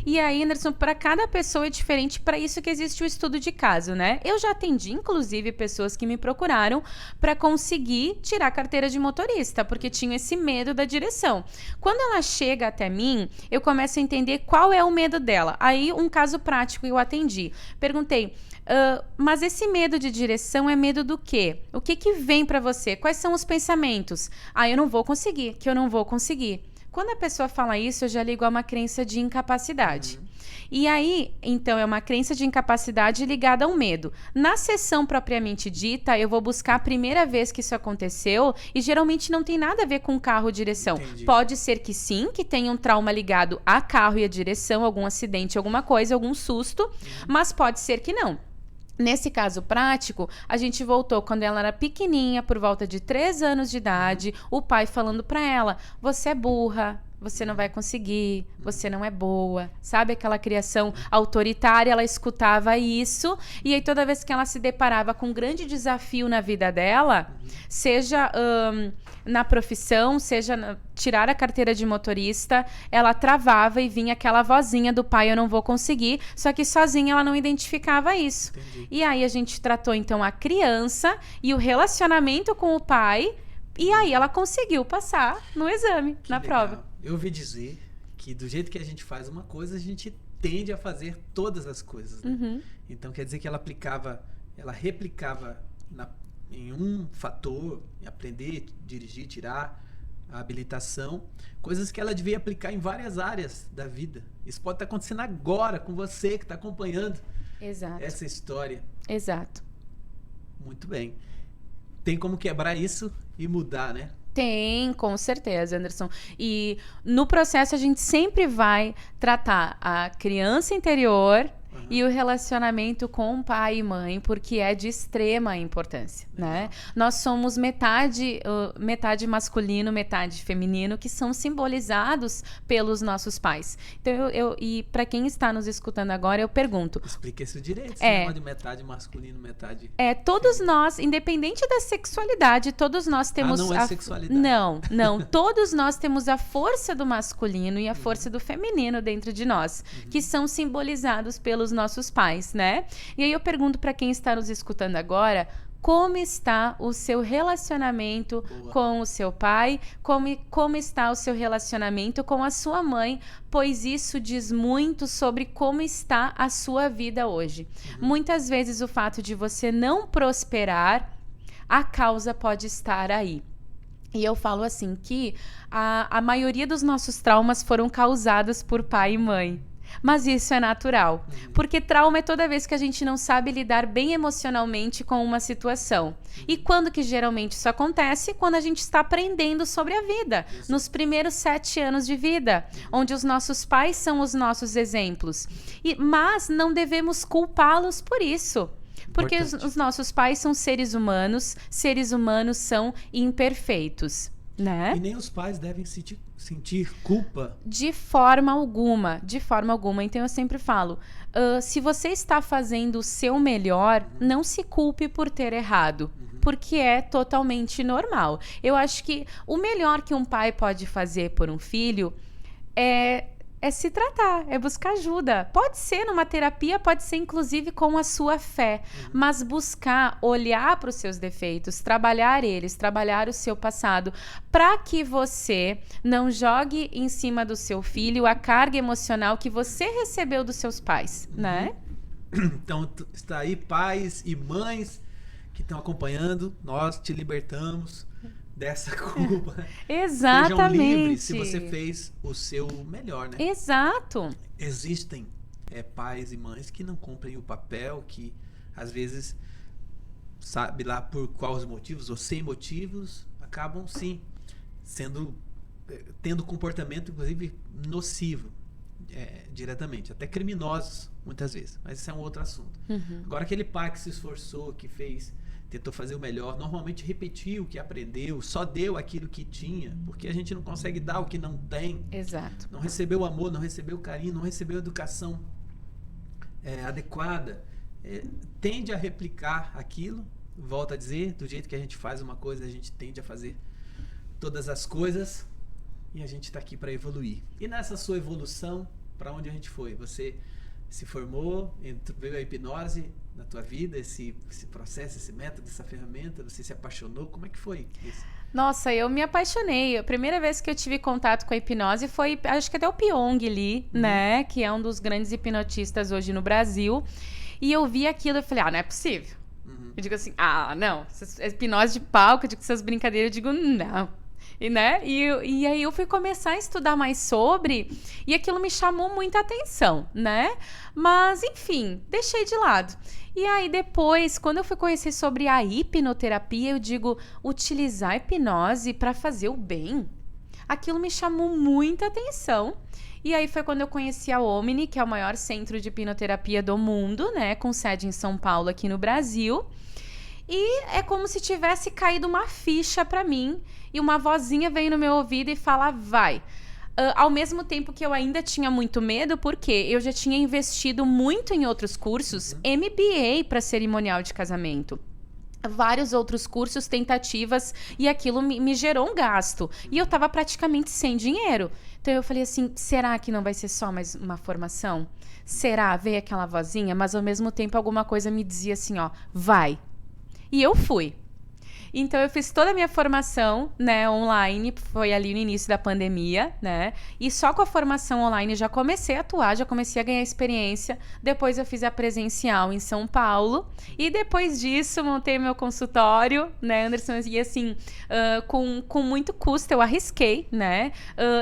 E aí, Anderson, para cada pessoa é diferente, para isso que existe o estudo de caso, né? Eu já atendi, inclusive, pessoas que me procuraram para conseguir tirar a carteira de motorista, porque tinham esse medo da direção. Quando ela chega até mim, eu começo a entender qual é o medo dela. Aí, um caso prático eu atendi. Perguntei, mas esse medo de direção é medo do quê? O que vem para você? Quais são os pensamentos? Eu não vou conseguir, que eu não vou conseguir. Quando a pessoa fala isso, eu já ligo a uma crença de incapacidade. E aí, então, é uma crença de incapacidade ligada ao medo. Na sessão propriamente dita, eu vou buscar a primeira vez que isso aconteceu e geralmente não tem nada a ver com carro ou direção. Entendi. Pode ser que sim, que tenha um trauma ligado a carro e a direção, algum acidente, alguma coisa, algum susto, mas pode ser que não. Nesse caso prático, a gente voltou quando ela era pequenininha, por volta de 3 anos de idade, o pai falando pra ela, você é burra, você não vai conseguir, você não é boa. Sabe aquela criação autoritária? Ela escutava isso e aí toda vez que ela se deparava com um grande desafio na vida dela, seja na profissão, seja tirar a carteira de motorista, ela travava e vinha aquela vozinha do pai, eu não vou conseguir, só que sozinha ela não identificava isso. Entendi. E aí a gente tratou então a criança e o relacionamento com o pai e aí ela conseguiu passar no exame, Que na legal. prova. Eu ouvi dizer que do jeito que a gente faz uma coisa, a gente tende a fazer todas as coisas. Né? Então quer dizer que ela replicava em um fator, em aprender, dirigir, tirar a habilitação, coisas que ela devia aplicar em várias áreas da vida. Isso pode estar acontecendo agora com você que está acompanhando Exato. essa história. Exato. Muito bem. Tem como quebrar isso e mudar, né? Tem, com certeza, Anderson. E no processo a gente sempre vai tratar a criança interior e o relacionamento com pai e mãe, porque é de extrema importância, né? Nós somos metade masculino, metade feminino, que são simbolizados pelos nossos pais. Então, e para quem está nos escutando agora, eu pergunto... Explica isso direito. Você não de metade masculino, metade... todos nós, independente da sexualidade, todos nós temos... não é sexualidade. Não. Todos nós temos a força do masculino e a força do feminino dentro de nós, que são simbolizados pelos nossos pais, né? E aí eu pergunto para quem está nos escutando agora, como está o seu relacionamento com o seu pai, como está o seu relacionamento com a sua mãe, pois isso diz muito sobre como está a sua vida hoje. Muitas vezes o fato de você não prosperar, a causa pode estar aí. E eu falo assim que a maioria dos nossos traumas foram causados por pai e mãe. Mas isso é natural, porque trauma é toda vez que a gente não sabe lidar bem emocionalmente com uma situação. E quando que geralmente isso acontece? Quando a gente está aprendendo sobre a vida, nos primeiros 7 anos de vida, onde os nossos pais são os nossos exemplos. Mas não devemos culpá-los por isso. Porque os nossos pais são seres humanos são imperfeitos, né? E nem os pais devem sentir culpa. De forma alguma. Então eu sempre falo, se você está fazendo o seu melhor, não se culpe por ter errado. Porque é totalmente normal. Eu acho que o melhor que um pai pode fazer por um filho é se tratar, é buscar ajuda. Pode ser numa terapia, pode ser inclusive com a sua fé, mas buscar olhar para os seus defeitos, trabalhar eles, trabalhar o seu passado, para que você não jogue em cima do seu filho a carga emocional que você recebeu dos seus pais, né? Então, está aí pais e mães que estão acompanhando, nós te libertamos dessa culpa. Exatamente. Sejam livres se você fez o seu melhor, né? Exato. Existem pais e mães que não cumprem o papel, que às vezes, sabe lá por quais motivos ou sem motivos, acabam sim tendo comportamento, inclusive, nocivo diretamente, até criminosos muitas vezes, mas isso é um outro assunto. Agora, aquele pai que se esforçou, que tentou fazer o melhor, normalmente repetiu o que aprendeu, só deu aquilo que tinha, porque a gente não consegue dar o que não tem. Exato. Não recebeu amor, não recebeu carinho, não recebeu educação adequada. Tende a replicar aquilo, volto a dizer, do jeito que a gente faz uma coisa, a gente tende a fazer todas as coisas, e a gente está aqui para evoluir. E nessa sua evolução, para onde a gente foi? Você se formou, veio a hipnose na tua vida, esse processo, esse método, essa ferramenta, você se apaixonou, como é que foi isso? Nossa, eu me apaixonei. A primeira vez que eu tive contato com a hipnose foi, acho que até o Pyong Lee, né? Que é um dos grandes hipnotistas hoje no Brasil. E eu vi aquilo e falei, não é possível. Eu digo assim, não, hipnose de palco, eu digo essas brincadeiras, eu digo, não. E aí eu fui começar a estudar mais sobre, e aquilo me chamou muita atenção, né? Mas, enfim, deixei de lado. E aí depois, quando eu fui conhecer sobre a hipnoterapia, eu digo, utilizar a hipnose para fazer o bem. Aquilo me chamou muita atenção. E aí foi quando eu conheci a Omni, que é o maior centro de hipnoterapia do mundo, né? Com sede em São Paulo, aqui no Brasil. E é como se tivesse caído uma ficha para mim e uma vozinha veio no meu ouvido e fala, vai. Ao mesmo tempo que eu ainda tinha muito medo, porque eu já tinha investido muito em outros cursos, MBA para cerimonial de casamento. Vários outros cursos, tentativas, e aquilo me gerou um gasto. E eu tava praticamente sem dinheiro. Então eu falei assim, será que não vai ser só mais uma formação? Será? Veio aquela vozinha, mas ao mesmo tempo alguma coisa me dizia assim, vai. E eu fui. Então, eu fiz toda a minha formação, né, online, foi ali no início da pandemia, né, e só com a formação online já comecei a atuar, já comecei a ganhar experiência. Depois eu fiz a presencial em São Paulo, e depois disso montei meu consultório, né, Anderson, e assim, com muito custo, eu arrisquei, né,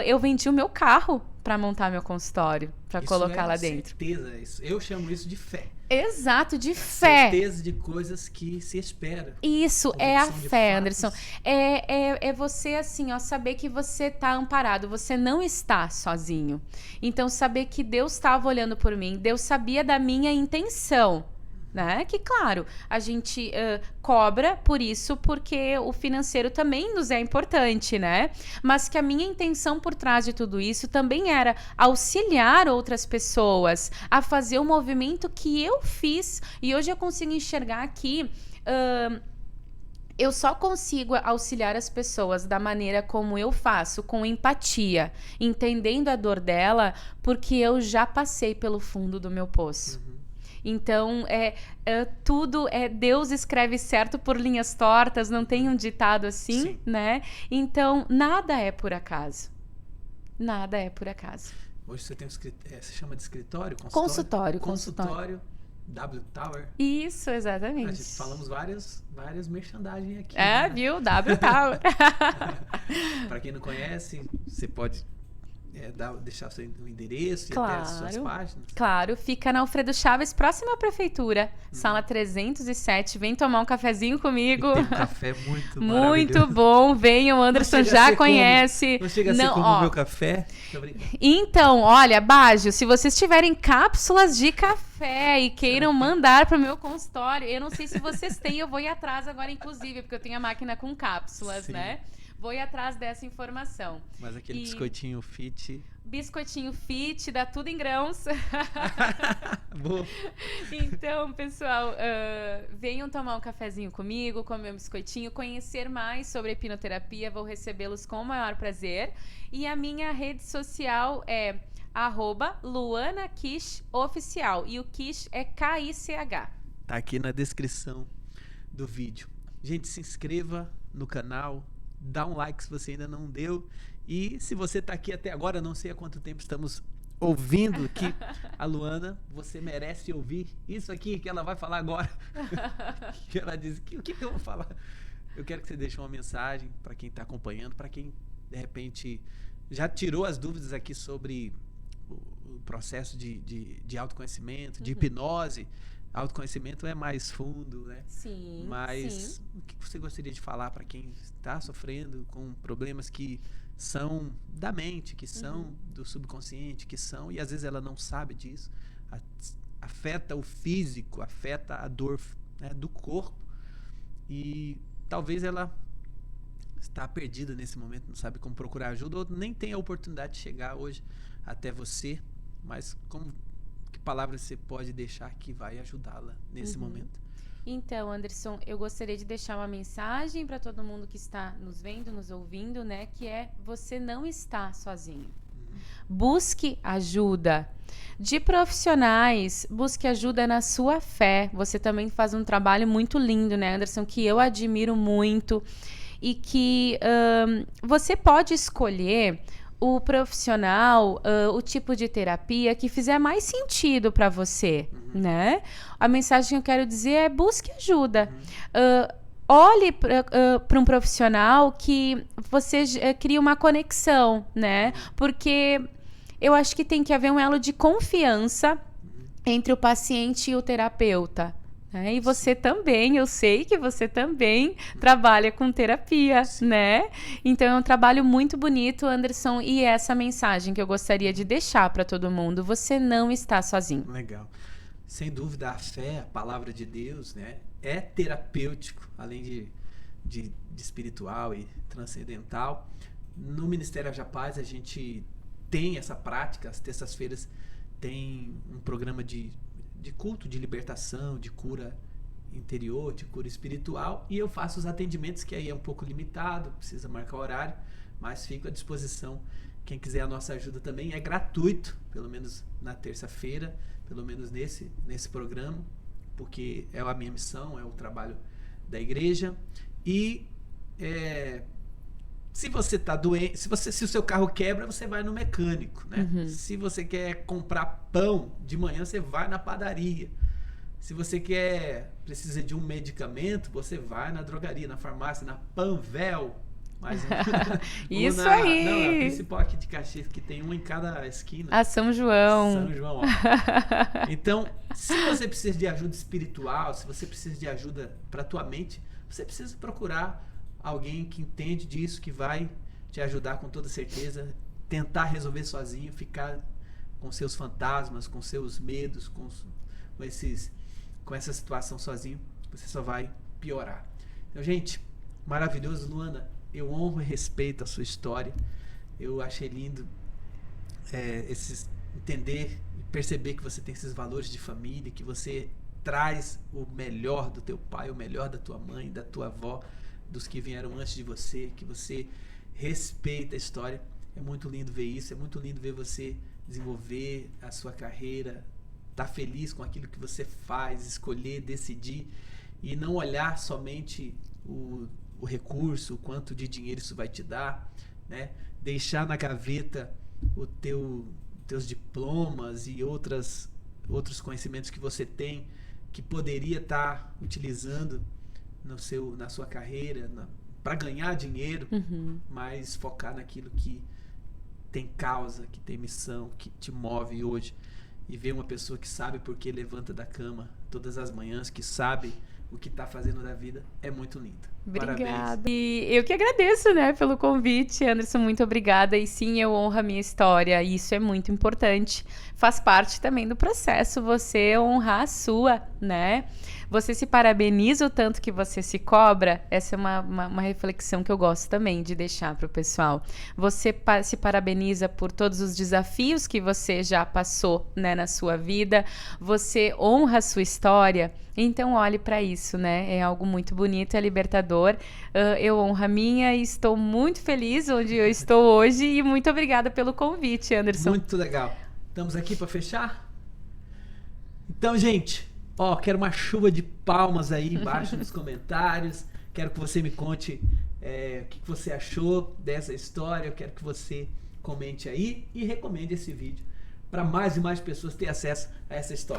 eu vendi o meu carro para montar meu consultório, para colocar lá dentro. Certeza, eu chamo isso de fé. Exato, de fé. Certeza de coisas que se espera. Isso, é a fé, Anderson. É você, assim, saber que você tá amparado, você não está sozinho. Então, saber que Deus estava olhando por mim, Deus sabia da minha intenção. Né? Que, claro, a gente cobra por isso, porque o financeiro também nos é importante, né? Mas que a minha intenção por trás de tudo isso também era auxiliar outras pessoas a fazer o movimento que eu fiz. E hoje eu consigo enxergar que eu só consigo auxiliar as pessoas da maneira como eu faço, com empatia, entendendo a dor dela, porque eu já passei pelo fundo do meu poço. Então, tudo Deus escreve certo por linhas tortas, não tem um ditado assim, Sim. né? Então, nada é por acaso. Nada é por acaso. Hoje você tem um você chama de escritório? Consultório. W Tower. Isso, A exatamente. gente falamos várias merchandising aqui. Viu? W Tower. Para quem não conhece, você pode deixar o seu endereço e Claro. até as suas páginas. Claro, fica na Alfredo Chaves, próxima à prefeitura, sala 307. Vem tomar um cafezinho comigo. Tem um café muito Muito bom. Venham, Anderson já conhece. Não chega a ser como o meu café. Então, olha, Baggio, se vocês tiverem cápsulas de café e queiram mandar para o meu consultório, eu não sei se vocês têm, eu vou ir atrás agora, inclusive, porque eu tenho a máquina com cápsulas, Sim. né? Vou ir atrás dessa informação. Mas aquele biscoitinho fit... Biscoitinho fit, dá tudo em grãos. Boa. Então, pessoal, venham tomar um cafezinho comigo, comer um biscoitinho, conhecer mais sobre a hipnoterapia. Vou recebê-los com o maior prazer. E a minha rede social é @LuanaKish_oficial. E o Kish é K-I-C-H. Tá aqui na descrição do vídeo. Gente, se inscreva no canal. Dá um like se você ainda não deu. E se você está aqui até agora, não sei há quanto tempo estamos ouvindo aqui a Luana, você merece ouvir isso aqui que ela vai falar agora. Que ela diz, o que eu vou falar? Eu quero que você deixe uma mensagem para quem está acompanhando, para quem, de repente, já tirou as dúvidas aqui sobre o processo de autoconhecimento, de hipnose. Autoconhecimento é mais fundo, né? Sim. Mas sim. O que você gostaria de falar para quem está sofrendo com problemas que são da mente, que são do subconsciente, que são, e às vezes ela não sabe disso, afeta o físico, afeta a dor, né, do corpo, e talvez ela está perdida nesse momento, não sabe como procurar ajuda, ou nem tem a oportunidade de chegar hoje até você, mas que palavras você pode deixar que vai ajudá-la nesse momento? Então, Anderson, eu gostaria de deixar uma mensagem para todo mundo que está nos vendo, nos ouvindo, né? Que é: você não está sozinho. Busque ajuda de profissionais, busque ajuda na sua fé. Você também faz um trabalho muito lindo, né, Anderson? Que eu admiro muito e que você pode escolher o profissional, o tipo de terapia que fizer mais sentido para você, né? A mensagem que eu quero dizer é: busque ajuda. Olhe para um profissional que você cria uma conexão, né? Porque eu acho que tem que haver um elo de confiança entre o paciente e o terapeuta. E você também, eu sei que você também trabalha com terapia, né? Então é um trabalho muito bonito, Anderson, e essa mensagem que eu gostaria de deixar para todo mundo: você não está sozinho. Legal. Sem dúvida, a fé, a palavra de Deus, né, é terapêutico, além de espiritual e transcendental. No Ministério Haja Paz, a gente tem essa prática. Às terças-feiras tem um programa de culto, de libertação, de cura interior, de cura espiritual, e eu faço os atendimentos, que aí é um pouco limitado, precisa marcar horário, mas fico à disposição. Quem quiser a nossa ajuda também é gratuito, pelo menos na terça-feira, pelo menos nesse programa, porque é a minha missão, é o trabalho da igreja. E se você está doente, se o seu carro quebra, você vai no mecânico, né? Se você quer comprar pão de manhã, você vai na padaria. Se você precisa de um medicamento, você vai na drogaria, na farmácia, na Panvel. Isso aí! Não, a principal aqui de Caxias, que tem uma em cada esquina. A São João. São João, ó. Então, se você precisa de ajuda espiritual, se você precisa de ajuda para a tua mente, você precisa procurar alguém que entende disso, que vai te ajudar com toda certeza. Tentar resolver sozinho, ficar com seus fantasmas, com seus medos, com essa situação sozinho, você só vai piorar. Então, gente, maravilhoso. Luana, eu honro e respeito a sua história. Eu achei lindo entender e perceber que você tem esses valores de família, que você traz o melhor do teu pai, o melhor da tua mãe, da tua avó, dos que vieram antes de você, que você respeita a história. É muito lindo ver isso, é muito lindo ver você desenvolver a sua carreira estar feliz com aquilo que você faz, escolher, decidir e não olhar somente o recurso, o quanto de dinheiro isso vai te dar, né? Deixar na gaveta teus diplomas e outros conhecimentos que você tem que poderia estar utilizando na sua carreira para ganhar dinheiro, mas focar naquilo que tem causa, que tem missão, que te move hoje. E ver uma pessoa que sabe por que levanta da cama todas as manhãs, que sabe o que está fazendo da vida, é muito lindo. Obrigada. Parabéns. E eu que agradeço, né, pelo convite, Anderson, muito obrigada. E sim, eu honro a minha história, e isso é muito importante. Faz parte também do processo você honrar a sua, né? Você se parabeniza o tanto que você se cobra? Essa é uma reflexão que eu gosto também de deixar para o pessoal. Você se parabeniza por todos os desafios que você já passou, né, na sua vida? Você honra a sua história? Então olhe para isso, né? É algo muito bonito, é libertador. Eu honro a minha e estou muito feliz onde eu estou hoje, e muito obrigada pelo convite, Anderson. Muito legal. Estamos aqui para fechar? Então, gente, quero uma chuva de palmas aí embaixo nos comentários. Quero que você me conte o que você achou dessa história. Eu quero que você comente aí e recomende esse vídeo para mais e mais pessoas terem acesso a essa história.